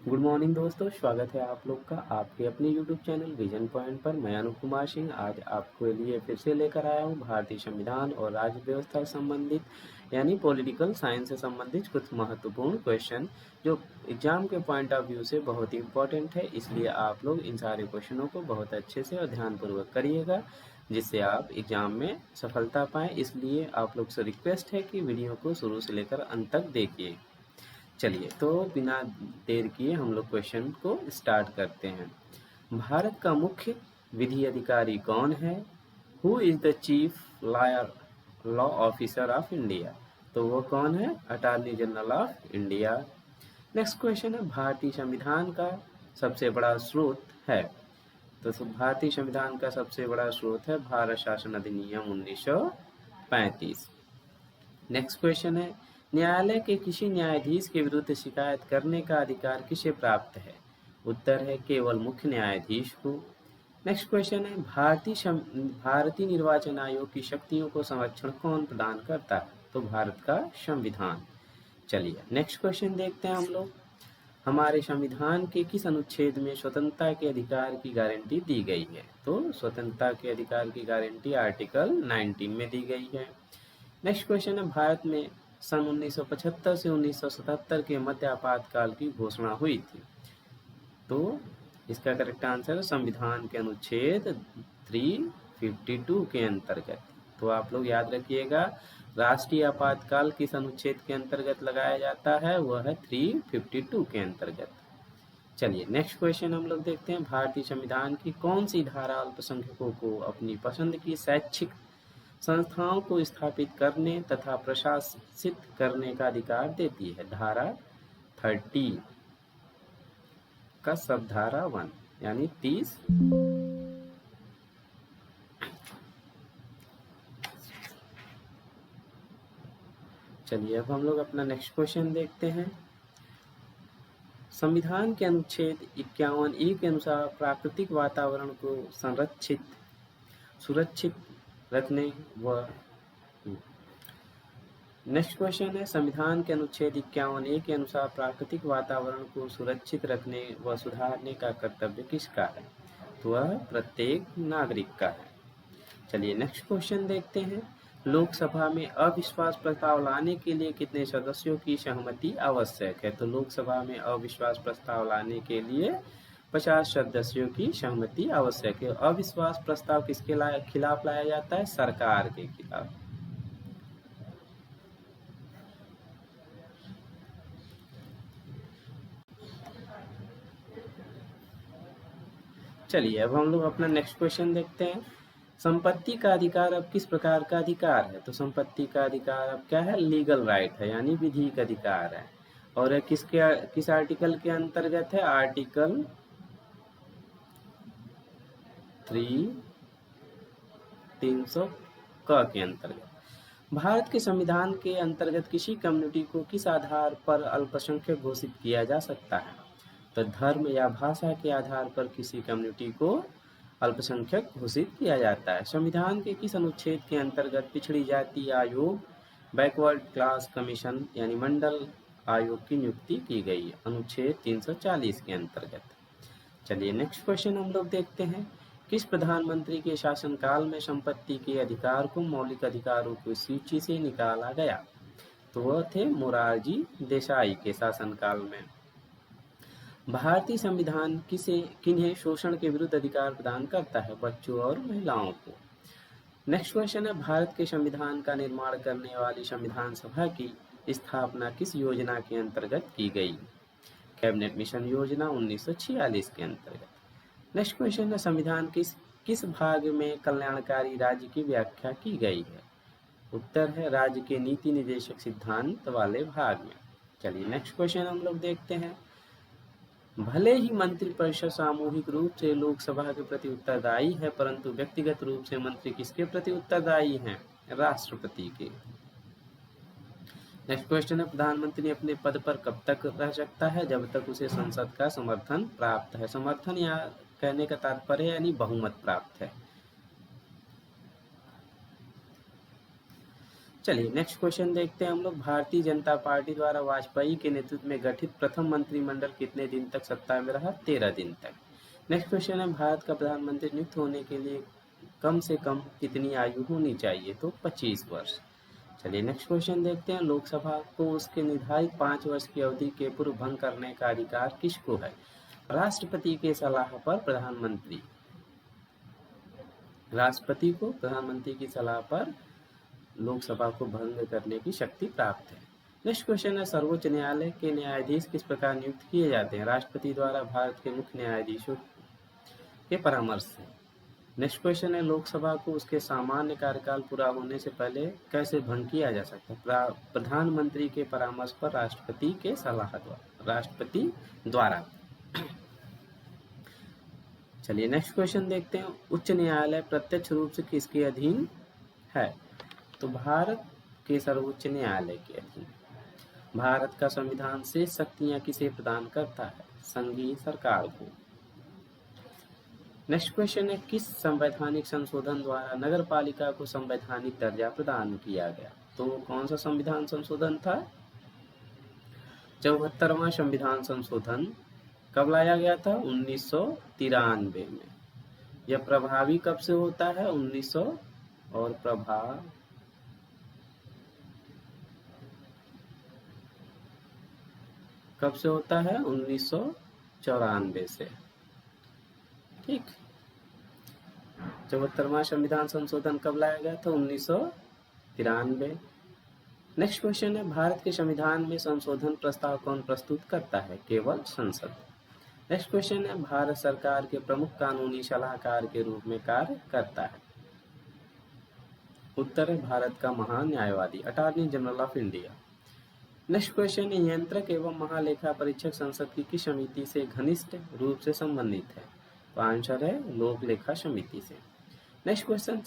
Good morning दोस्तों, स्वागत है आप लोग का आपके अपने यूट्यूब चैनल विजन पॉइंट पर। मैं अनुप कुमार सिंह आज आपके लिए फिर से लेकर आया हूँ भारतीय संविधान और राज्य व्यवस्था से संबंधित यानी पॉलिटिकल साइंस से संबंधित कुछ महत्वपूर्ण क्वेश्चन जो एग्जाम के पॉइंट ऑफ व्यू से बहुत ही इंपॉर्टेंट है। इसलिए आप लोग इन सारे क्वेश्चनों को बहुत अच्छे से और ध्यानपूर्वक करिएगा जिससे आप एग्जाम में सफलता पाएँ। इसलिए आप लोग से रिक्वेस्ट है कि वीडियो को शुरू से लेकर अंत तक देखिए। चलिए तो बिना देर किए हम लोग क्वेश्चन को स्टार्ट करते हैं। भारत का मुख्य विधि अधिकारी कौन है? Who is the chief law officer of India? तो वो कौन है? Attorney general of India. Next question है, भारतीय संविधान का सबसे बड़ा स्रोत है? तो भारतीय संविधान का सबसे बड़ा स्रोत है भारत शासन अधिनियम 1935। नेक्स्ट क्वेश्चन है, न्यायालय के किसी न्यायाधीश के विरुद्ध शिकायत करने का अधिकार किसे प्राप्त है? उत्तर है केवल मुख्य न्यायाधीश को। नेक्स्ट क्वेश्चन है, भारतीय निर्वाचन आयोग की शक्तियों को संरक्षण कौन प्रदान करता है? तो भारत का संविधान। चलिए नेक्स्ट क्वेश्चन देखते हैं हम लोग। हमारे संविधान के किस अनुच्छेद में स्वतंत्रता के अधिकार की गारंटी दी गई है? तो स्वतंत्रता के अधिकार की गारंटी आर्टिकल 19 में दी गई है। नेक्स्ट क्वेश्चन है, भारत में सन 1975 से 1977 के मध्य आपातकाल की घोषणा हुई थी। तो इसका करेक्ट आंसर है संविधान के अनुच्छेद 352 के अंतर्गत। तो आप लोग याद रखिएगा, राष्ट्रीय आपातकाल किस अनुच्छेद के अंतर्गत लगाया जाता है? वह है 352 के अंतर्गत। चलिए नेक्स्ट क्वेश्चन हम लोग देखते हैं, भारतीय संविधान की कौन सी धारा अल्पसंख्यकों को अपनी पसंद की शैक्षिक संस्थाओं को स्थापित करने तथा प्रशासित करने का अधिकार देती है? धारा 30 का सब धारा 1 यानी 30। चलिए अब हम लोग अपना नेक्स्ट क्वेश्चन देखते हैं। संविधान के अनुच्छेद 51(a) के अनुसार प्राकृतिक वातावरण को सुरक्षित रखने व नेक्स्ट क्वेश्चन है, संविधान के अनुच्छेद 51(a) के अनुसार प्राकृतिक वातावरण को सुरक्षित रखने व सुधारने का कर्तव्य किसका है? तो वह प्रत्येक नागरिक का है। चलिए नेक्स्ट क्वेश्चन देखते हैं, लोकसभा में अविश्वास प्रस्ताव लाने के लिए कितने सदस्यों की सहमति आवश्यक है? तो लोकसभा में अविश्वास प्रस्ताव लाने के लिए 50 सदस्यों की सहमति आवश्यक है। अविश्वास प्रस्ताव किसके खिलाफ लाया जाता है? सरकार के खिलाफ। चलिए अब हम लोग अपना नेक्स्ट क्वेश्चन देखते हैं, संपत्ति का अधिकार अब किस प्रकार का अधिकार है? तो संपत्ति का अधिकार अब क्या है? लीगल राइट है यानी विधिक अधिकार है। और किस आर्टिकल के अंतर्गत है? आर्टिकल 300 के अंतर्गत। भारत के संविधान के अंतर्गत किसी कम्युनिटी को किस आधार पर अल्पसंख्यक घोषित किया जा सकता है? तो धर्म या भाषा के आधार पर किसी कम्युनिटी को अल्पसंख्यक घोषित किया जाता है। संविधान के किस अनुच्छेद के अंतर्गत पिछड़ी जाति आयोग बैकवर्ड क्लास कमीशन यानी मंडल आयोग की नियुक्ति की गई है? अनुच्छेद 340 के अंतर्गत। चलिए नेक्स्ट क्वेश्चन हम लोग देखते हैं, किस प्रधानमंत्री के शासनकाल में संपत्ति के अधिकार को मौलिक अधिकारों की सूची से निकाला गया? तो वह थे मोरारजी देसाई के शासनकाल में। भारतीय संविधान किन्हें शोषण के विरुद्ध अधिकार प्रदान करता है? बच्चों और महिलाओं को। नेक्स्ट क्वेश्चन है, भारत के संविधान का निर्माण करने वाली संविधान सभा की स्थापना किस योजना के अंतर्गत की गई? कैबिनेट मिशन योजना 1946 के अंतर्गत। नेक्स्ट क्वेश्चन है, संविधान किस भाग में कल्याणकारी राज्य की व्याख्या की गई है? उत्तर है राज्य के नीति निर्देशक सिद्धांत वाले भाग में। चलिए नेक्स्ट क्वेश्चन हम लोग देखते हैं, भले ही मंत्रिपरिषद सामूहिक रूप से लोकसभा के प्रति उत्तरदायी है, परंतु व्यक्तिगत रूप से मंत्री किसके प्रति उत्तरदायी हैं? राष्ट्रपति के। नेक्स्ट क्वेश्चन है, प्रधानमंत्री अपने पद पर कब तक रह सकता है? जब तक उसे संसद का समर्थन प्राप्त है। समर्थन यहाँ कहने का तात्पर्य यानी बहुमत प्राप्त है। चलिए नेक्स्ट क्वेश्चन देखते हैं हम लोग। भारतीय जनता पार्टी द्वारा वाजपेयी के नेतृत्व में गठित प्रथम मंत्रिमंडल कितने दिन तक सत्ता में रहा? 13 दिन तक। नेक्स्ट क्वेश्चन है, भारत का प्रधानमंत्री नियुक्त होने के लिए कम से कम कितनी आयु होनी चाहिए? तो 25 वर्ष। चलिए नेक्स्ट क्वेश्चन देखते हैं। लोकसभा को उसके निर्धारित 5 वर्ष की अवधि के पूर्व भंग करने का अधिकार किसको है? राष्ट्रपति के सलाह पर प्रधानमंत्री, राष्ट्रपति को प्रधानमंत्री की सलाह पर लोकसभा को भंग करने की शक्ति प्राप्त है। नेक्स्ट क्वेश्चन है, सर्वोच्च न्यायालय के न्यायाधीश किस प्रकार नियुक्त किए जाते हैं? राष्ट्रपति द्वारा भारत के मुख्य न्यायाधीशों के परामर्श से। नेक्स्ट क्वेश्चन है, लोकसभा को उसके सामान्य कार्यकाल पूरा होने से पहले कैसे भंग किया जा सकता है? प्रधानमंत्री के परामर्श पर राष्ट्रपति के सलाह द्वारा, राष्ट्रपति द्वारा। चलिए नेक्स्ट क्वेश्चन देखते हैं। उच्च न्यायालय प्रत्यक्ष रूप से किसके अधीन है? तो भारत के सर्वोच्च न्यायालय के अधीन। भारत का संविधान शेष शक्तियां किसे प्रदान करता है? संघीय सरकार को। नेक्स्ट क्वेश्चन है, किस संवैधानिक संशोधन द्वारा नगर पालिका को संवैधानिक दर्जा प्रदान किया गया? तो कौन सा संविधान संशोधन था? 74वां संविधान संशोधन कब लाया गया था? 1993 में। यह प्रभावी कब से होता है? 1900 और प्रभाव कब से होता है? 1994 से। ठीक। 74वां संविधान संशोधन कब लाया गया था? 1993। नेक्स्ट क्वेश्चन है, भारत के संविधान में संशोधन प्रस्ताव कौन प्रस्तुत करता है? केवल संसद। नेक्स्ट क्वेश्चन है, भारत सरकार के प्रमुख कानूनी सलाहकार के रूप में कार्य करता है? उत्तर है भारत का महान न्यायवादी, attorney general of India. Next question है, नियंत्रक एवं महालेखा परीक्षक संसद की किस समिति से घनिष्ठ रूप से संबंधित है? तो आंसर है लोक लेखा समिति से। Next question,